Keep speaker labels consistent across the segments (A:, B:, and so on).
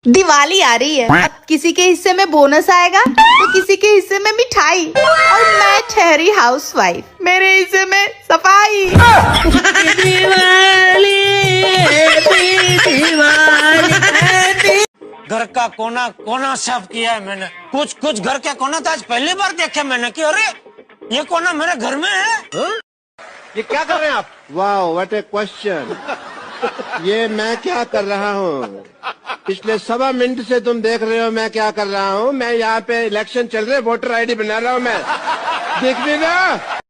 A: दिवाली आ रही है, अब किसी के हिस्से में बोनस आएगा तो किसी के हिस्से में मिठाई, और मैं ठहरी हाउसवाइफ, मेरे हिस्से में सफाई।
B: घर का कोना कोना साफ किया है मैंने, कुछ घर के कोना तो आज पहली बार देखे मैंने कि अरे ये कोना मेरे घर में है।
C: ये क्या कर रहे हैं आप? वाह व्हाट ए क्वेश्चन। ये मैं क्या कर रहा हूँ? पिछले 1.25 मिनट से तुम देख रहे हो मैं क्या कर रहा हूँ। मैं यहाँ पे इलेक्शन चल रहे, वोटर आईडी बना रहा हूँ मैं। देख रही ना?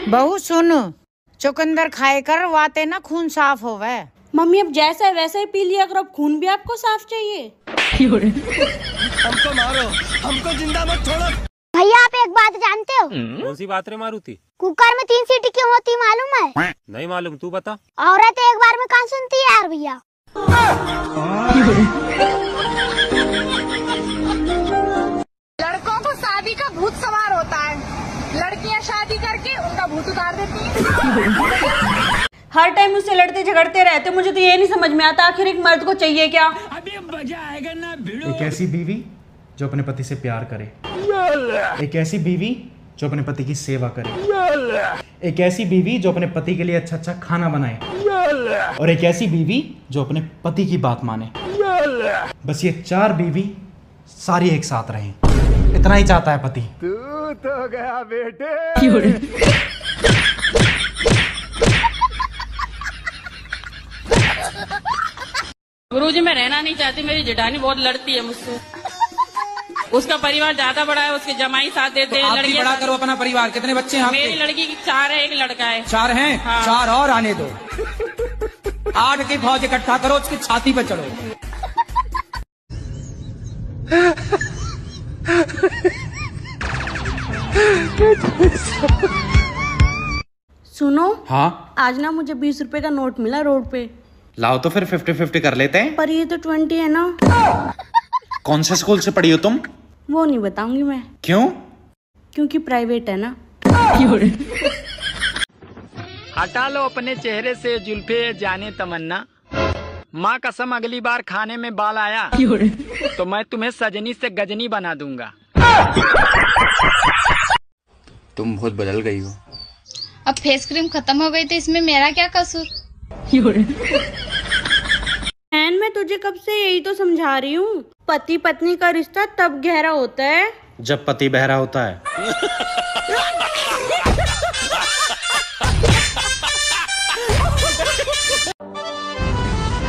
D: बहू सुन, चुकंदर खाए कर वाते ना खून साफ होवे।
E: मम्मी अब जैसा है वैसा ही पी लिया करो, अब खून भी आपको साफ चाहिए।
B: हमको मारो, हमको जिंदा मत छोड़ो।
F: भैया आप एक बात जानते हो?
G: कौन सी बात रे मारुति?
F: कुकर में 3 सीटी क्यों होती मालूम है?
G: नहीं मालूम, तू बता।
F: औरत एक बार में कहाँ सुनती है यार भैया।
A: लड़कों को शादी का भूत सवार होता है, लड़कियां शादी करके उनका भूत उतार देती हैं।
E: हर टाइम मुझसे लड़ते झगड़ते रहते, मुझे तो ये नहीं समझ में आता आखिर एक मर्द को चाहिए क्या।
B: अभी मजा आएगा ना भिड़ो।
H: एक ऐसी बीवी जो अपने पति से प्यार करे, एक ऐसी बीवी जो अपने पति की सेवा करे, एक ऐसी बीवी जो अपने पति के लिए अच्छा अच्छा खाना बनाए, और एक ऐसी बीवी जो अपने पति की बात माने। बस ये 4 बीवी सारी एक साथ रहें, इतना ही चाहता है पति।
C: तू तो गया बेटे।
I: गुरुजी मैं रहना नहीं चाहती, मेरी जेठानी बहुत लड़ती है मुझसे। उसका परिवार ज्यादा बड़ा है, उसके जमाई साथ देते हैं।
B: लड़की बड़ा करो अपना परिवार। कितने बच्चे हैं आपके?
I: मेरी लड़की की 4 है, एक लड़का है।
B: 4 हैं?
I: हाँ।
B: 4 और आने दो। 8 की फौज इकट्ठा करो, उसकी छाती पे चढ़ो।
E: सुनो,
H: हाँ
E: आज ना मुझे 20 रुपए का नोट मिला रोड पे।
H: लाओ तो फिर 50-50 कर लेते हैं।
E: पर ये तो 20 है ना।
H: कौन से स्कूल से पढ़ी हो तुम?
E: वो नहीं बताऊंगी मैं।
H: क्यों?
E: क्योंकि प्राइवेट है ना।
J: हटा लो अपने चेहरे से जुल्फे जाने तमन्ना, माँ कसम अगली बार खाने में बाल आया तो मैं तुम्हें सजनी से गजनी बना दूंगा।
K: तुम बहुत बदल गई हो।
L: अब फेस क्रीम खत्म हो गई तो इसमें मेरा क्या कसूर?
E: बहन मैं तुझे कब से यही तो समझा रही हूँ, पति पत्नी का रिश्ता तब गहरा होता है
H: जब पति बहरा होता है।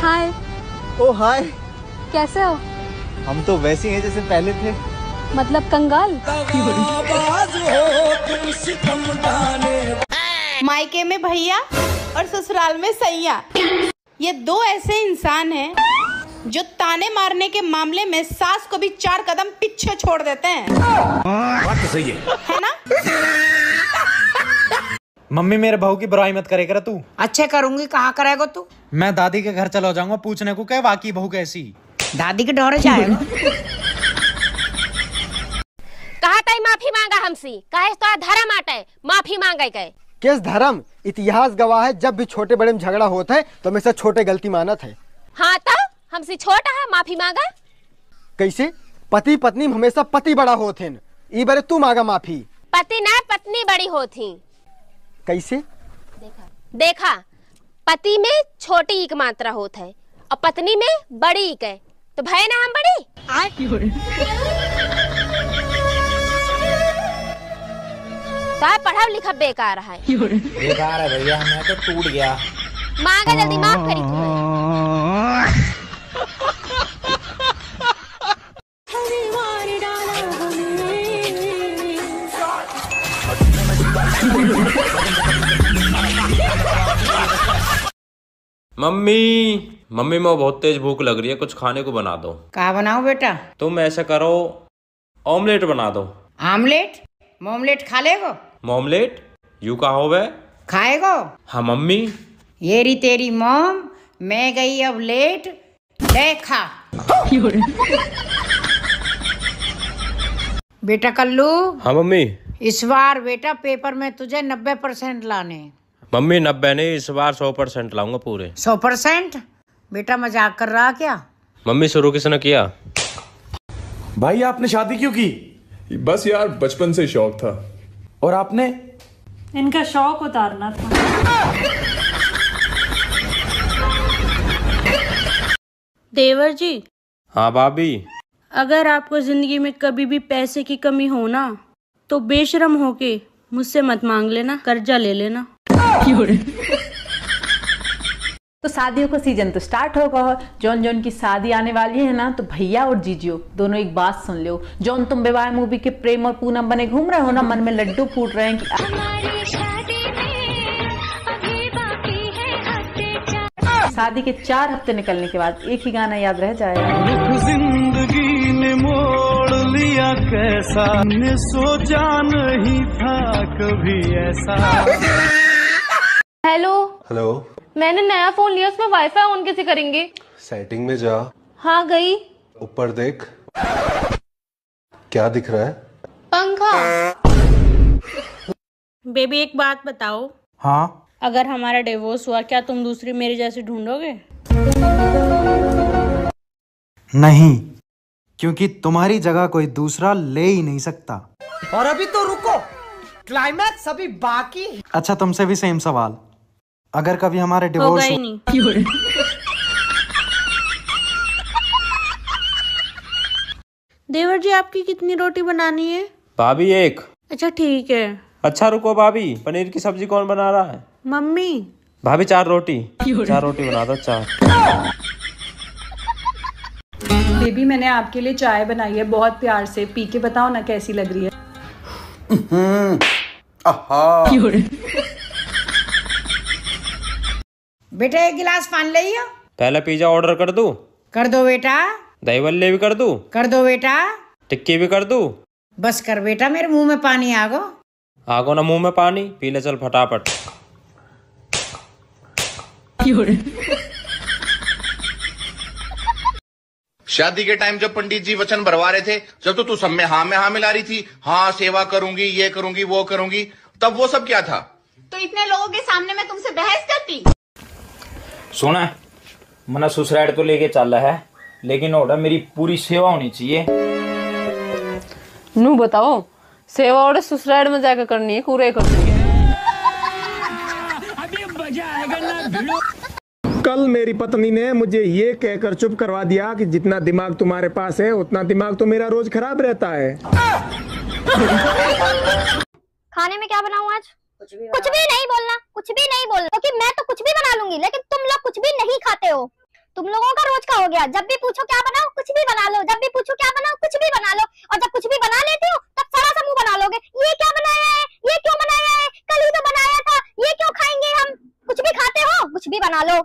E: हाय।
M: ओ हाय।
E: कैसे हो?
M: हम तो वैसे हैं जैसे पहले थे।
E: मतलब कंगाल।
A: मायके में भैया और ससुराल में सैया, ये 2 ऐसे इंसान हैं जो ताने मारने के मामले में सास को भी 4 कदम पीछे छोड़ देते हैं।
B: बात तो सही है
A: ना?
H: मम्मी मेरे बहू की बुराई मत करे कर तू।
D: अच्छे करूंगी, कहाँ करेगा तू?
H: मैं दादी के घर चला जाऊंगा पूछने को क्या वाकई बहू कैसी।
D: दादी के डोरे जाएगा।
F: कहा तई माफी मांगा हमसे, काहे तो धर्म आटे माफी मांगे के।
M: किस धर्म? इतिहास गवाह है जब भी छोटे बड़े में झगड़ा होता है तो हमेशा छोटे गलती मानत है।
F: हाँ तो हमसे छोटा है माफी मांगा।
M: कैसे? पति पत्नी में हमेशा पति बड़ा होते हैं, ई बारे तू मांगा माफी।
F: पति ना पत्नी बड़ी होती।
M: कैसे?
F: देखा, पति में छोटी एक मात्रा होता है और पत्नी में बड़ी एक है, तो भाई ना हम बड़ी। तार पढ़ा लिखा बेकार है।
B: बेकार है भैया, मैं तो टूट गया।
F: मांगा जल्दी, माफ करी
G: मम्मी मैं बहुत तेज भूख लग रही है, कुछ खाने को बना दो।
D: कहाँ बनाऊं बेटा?
G: तुम ऐसा करो, ऑमलेट बना दो।
D: आमलेट? मोमलेट खा लेगो?
G: मोमलेट? यू कहा हो वह?
D: खाएगो?
G: हाँ मम्मी।
D: ये री तेरी मोम, मैं गई अब लेट, देखा। बेटा कल्लू।
G: हाँ मम्मी।
D: इस बार बेटा पेपर में तुझे 90% लाने।
G: मम्मी 90 नहीं, इस बार 100% लाऊंगा पूरे।
D: 100%? बेटा मजाक कर रहा क्या?
G: मम्मी शुरू किसने किया?
H: भाई आपने शादी क्यों की?
N: बस यार बचपन से शौक था।
H: और आपने?
O: इनका शौक उतारना था।
E: देवर जी।
G: हाँ भाभी।
E: अगर आपको जिंदगी में कभी भी पैसे की कमी हो ना, तो बेशरम होके मुझसे मत मांग लेना, कर्जा ले लेना।
P: तो शादियों का सीजन तो स्टार्ट होगा। जौन जौन की शादी आने वाली है ना, तो भैया और जीजियो दोनों एक बात सुन लो। जौन तुम विवाह मूवी के प्रेम और पूनम बने घूम रहे हो ना, मन में लड्डू फूट रहे हैं कि शादी के 4 हफ्ते निकलने के बाद एक ही गाना याद रह जाएगा।
Q: जिंदगी ने मोड़ लिया कैसा, ने सोचा नहीं था कभी ऐसा।
R: हेलो।
S: हेलो।
R: मैंने नया फोन लिया, उसमें वाईफाई ऑन कैसे करेंगे?
S: सेटिंग में जा।
R: हाँ गई।
S: ऊपर देख, क्या दिख रहा है?
R: पंखा।
E: बेबी एक बात बताओ।
H: हाँ।
E: अगर हमारा डिवोर्स हुआ, क्या तुम दूसरी मेरी जैसी ढूंढोगे?
H: नहीं, क्योंकि तुम्हारी जगह कोई दूसरा ले ही नहीं सकता।
M: और अभी तो रुको, क्लाइमैक्स अभी बाकी।
H: अच्छा तुमसे भी सेम सवाल, अगर कभी हमारे डिवोर्स
E: होगा ही नहीं। देवर जी आपकी कितनी रोटी बनानी है?
G: भाभी 1।
E: अच्छा ठीक है।
G: अच्छा रुको भाभी, पनीर की सब्जी कौन बना रहा है?
E: मम्मी।
G: भाभी 4 रोटी। 4 रोटी बना दो, 4।
O: बेबी मैंने आपके लिए चाय बनाई है बहुत प्यार से, पी के बताओ ना कैसी लग रही है।
D: बेटा 1 गिलास पानी ले आओ।
G: पहले पिज्जा ऑर्डर कर दूं?
D: कर दो बेटा।
G: दही भल्ले भी कर दूं?
D: कर दो बेटा।
G: टिक्की भी कर दूं?
D: बस कर बेटा, मेरे मुंह में पानी आ गो।
G: आगो ना मुंह में पानी, पी ले चल फटाफट।
T: शादी के टाइम जब पंडित जी वचन भरवा रहे थे, जब तो तू सब में हाँ मिला रही थी, हाँ सेवा करूंगी, ये करूंगी, वो करूंगी, तब वो सब क्या था?
A: तो इतने लोगों के सामने मैं तुमसे बहस करती?
U: सुना, मना सुसराइड तो लेके चल रहा है, लेकिन ऑर्डर मेरी पूरी सेवा होनी चाहिए।
R: नू बताओ, सेवा और ससुराल में जाकर करनी है, कूरे करनी है।
V: कल मेरी पत्नी ने मुझे ये कहकर चुप करवा दिया कि जितना दिमाग तुम्हारे पास है उतना दिमाग तो मेरा रोज खराब रहता है।
F: खाने में क्या बनाऊं आज? कुछ भी नहीं बोलना, कुछ भी नहीं बोलना, क्योंकि मैं तो कुछ भी बना लूंगी, लेकिन तुम लोग कुछ भी नहीं खाते हो। तुम लोगों का रोज का हो गया, जब भी पूछो क्या बनाओ, कुछ भी बना लो, जब भी पूछो क्या बनाओ, कुछ भी बना लो, और जब कुछ भी बना लेती हो तब सारा सा मुंह बना लोगे, ये क्या बनाया है, ये क्यों बनाया है, कल ही तो बनाया था, ये क्यों खाएंगे हम? कुछ भी खाते हो, कुछ भी बना लो।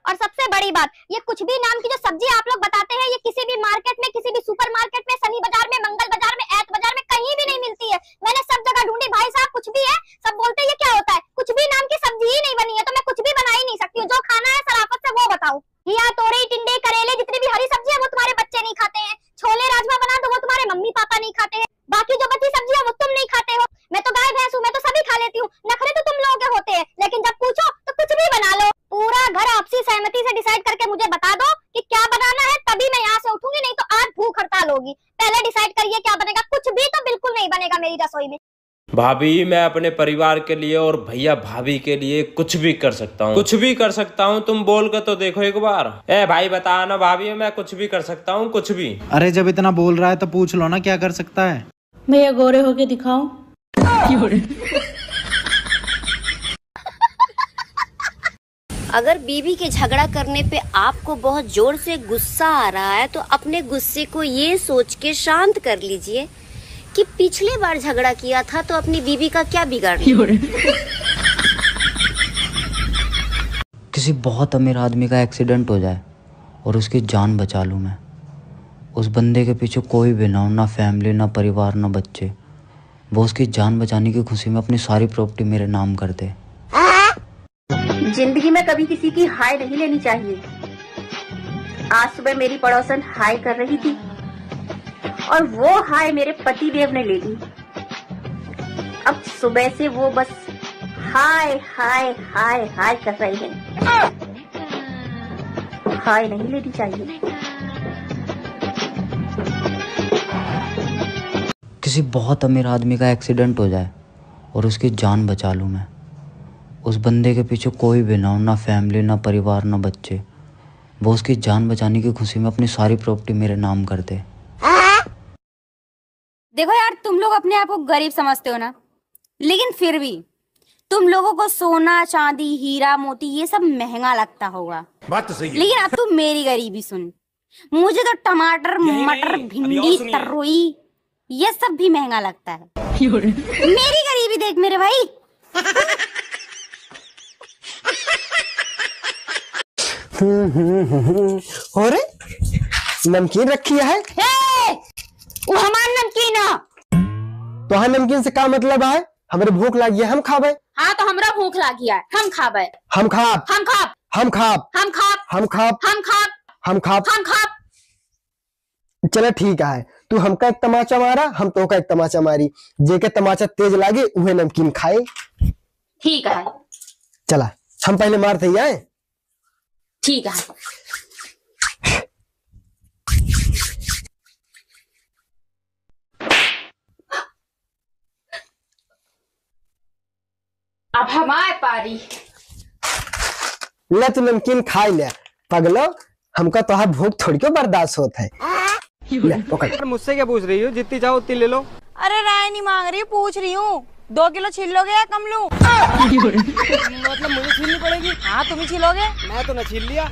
F: और सबसे बड़ी बात, ये कुछ भी नाम की जो सब्जी आप लोग बताते हैं, ये किसी भी मार्केट में, किसी भी सुपर मार्केट में, शनि बाजार में, मंगल बाजार में, ऐत बाजार में कहीं भी नहीं मिलती है। मैंने सब जगह ढूंढी, भाई साहब कुछ भी है, सब बोलते हैं ये क्या होता है, कुछ भी नाम की सब्जी ही नहीं बनी है, तो मैं कुछ भी बना ही नहीं सकती हूँ। जो खाना है सराफत से वो बताओ। घिया, तोरई, टिंडे, करेले, जितनी भी हरी सब्जी है वो तुम्हारे बच्चे नहीं खाते हैं। छोले राजमा बना दो, वो तुम्हारे मम्मी पापा नहीं खाते हैं। बाकी जो बची सब्जी है वो तुम नहीं खाते हो। मैं तो गाय भैंस हूँ, मैं तो सभी खा लेती हूँ। नखरे तो तुम लोगों के होते हैं, लेकिन जब पूछो तो कुछ भी बना लो। पूरा घर आपसी सहमति से डिसाइड करके मुझे बता दो कि क्या बनाना है, तभी मैं यहाँ से उठूंगी, नहीं तो आज भूख हड़ताल होगी। पहले डिसाइड करिए क्या बनेगा। कुछ भी तो बिल्कुल नहीं बनेगा मेरी रसोई में।
G: भाभी मैं अपने परिवार के लिए और भैया भाभी के लिए कुछ भी कर सकता हूँ, कुछ भी कर सकता हूँ। तुम बोल कर तो देखो एक बार। ए भाई बता ना भाभी, मैं कुछ भी कर सकता हूँ, कुछ भी।
H: अरे जब इतना बोल रहा है तो पूछ लो ना क्या कर सकता है।
E: भैया गोरे होके दिखाओ।
W: अगर बीवी के झगड़ा करने पे आपको बहुत जोर से गुस्सा आ रहा है, तो अपने गुस्से को ये सोच के शांत कर लीजिए कि पिछले बार झगड़ा किया था तो अपनी बीवी का क्या बिगाड़ लिया।
X: किसी बहुत अमीर आदमी का एक्सीडेंट हो जाए और उसकी जान बचा लूं मैं, उस बंदे के पीछे कोई भी ना हो, ना फैमिली, ना परिवार, ना बच्चे, वो उसकी जान बचाने की खुशी में अपनी सारी प्रॉपर्टी मेरे नाम कर दे।
F: जिंदगी में कभी किसी की हाय नहीं लेनी चाहिए। आज सुबह मेरी पड़ोसन हाय कर रही थी और वो हाय मेरे पति देव ने ले ली। अब सुबह से वो बस हाय हाय हाय हाय कर रही है। खाए नहीं लेनी चाहिए।
X: किसी बहुत अमीर आदमी का एक्सीडेंट हो जाए और उसकी जान बचा लूँ मैं, उस बंदे के पीछे कोई भी ना हो, ना फैमिली, ना परिवार, ना बच्चे, वो उसकी जान बचाने की खुशी में अपनी सारी प्रॉपर्टी मेरे नाम कर दे।
C: देखो यार, तुम लोग अपने आप को गरीब समझते हो ना, लेकिन फिर भी तुम लोगों को सोना चांदी हीरा मोती ये सब महंगा लगता होगा। बात तो सही है। लेकिन अब तू मेरी गरीबी सुन, मुझे तो टमाटर मटर भिंडी तरोई ये सब भी महंगा लगता है। मेरी गरीबी देख मेरे भाई।
M: अरे नमकीन रखी है?
C: वो हमारा नमकीन है।
M: तो हाँ, नमकीन से क्या मतलब है? हमारे भूख लगी है, हम खाबे।
C: हाँ तो हमरा भूख लगी है, हम खाबे।
M: हम खाब,
C: हम खाब,
M: हम खाब,
C: हम खाब,
M: हम खाब,
C: हम खाब,
M: हम खाब,
C: हम खाब।
M: चलो ठीक है, तू हमका एक तमाचा मारा, हम तो का एक तमाचा मारी, जेके तमाचा तेज लागे उहे नमकीन खाए।
C: ठीक है,
M: चला हम पहले मारते ही आए।
C: ठीक है। अब हमारे पारी।
M: ले तू नमकीन खाई ले पगलो, हमका तो हाथ भूख थोड़ी क्यों बर्दाश्त होता है। ले पकड़।
I: मुझसे क्या पूछ रही हो? जितनी चाहो उतनी ले लो।
J: अरे राय नहीं मांग रही, पूछ रही हूँ 2 किलो छील लोगे या कम लूं?
I: मतलब मुझे छीलनी पड़ेगी?
J: हाँ तुम ही छीलोगे।
I: मैं तो न छील लिया।